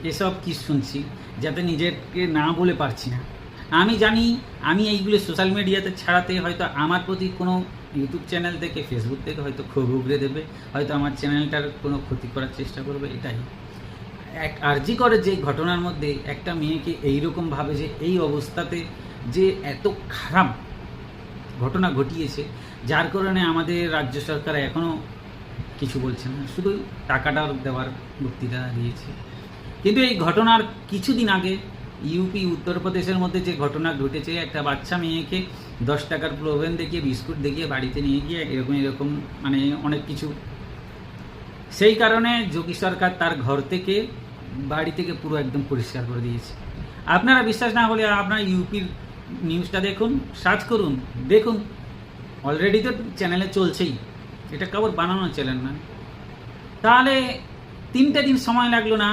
এসব কি শুনছি, যাতে নিজেকে না বলে পারছি না। আমি জানি আমি এইগুলো সোশ্যাল মিডিয়াতে ছাড়াতে হয়তো আমার প্রতি কোনো ইউটিউব চ্যানেল থেকে, ফেসবুক থেকে হয়তো ক্ষোভ উগড়ে দেবে, হয়তো আমার চ্যানেলটার কোনো ক্ষতি করার চেষ্টা করবে। এটাই আরজি করে যে ঘটনার মধ্যে একটা মেয়েকে এইরকমভাবে যে এই অবস্থাতে যে এত খারাপ ঘটনা ঘটিয়েছে, যার কারণে আমাদের রাজ্য সরকার এখনও কিছু বলছে না, শুধু টাকাটা দেওয়ার বক্তৃতা দিয়েছে। কিন্তু এই ঘটনার কিছুদিন আগে ইউপি উত্তরপ্রদেশের মধ্যে যে ঘটনা ঘটেছে, একটা বাচ্চা মেয়েকে 10 টাকার প্রলোভন দেখিয়ে, বিস্কুট দেখিয়ে বাড়িতে নিয়ে গিয়ে এরকম মানে অনেক কিছু, সেই কারণে যোগী সরকার তার ঘর থেকে, বাড়ি থেকে পুরো একদম পরিষ্কার করে দিয়েছে। আপনারা বিশ্বাস না হলে আপনারা ইউপির নিউজটা দেখুন, সার্চ করুন, দেখুন, অলরেডি তো চ্যানেলে চলছেই, এটা কারোর বানানো চ্যানেল না। তাহলে 3টে দিন সময় লাগলো না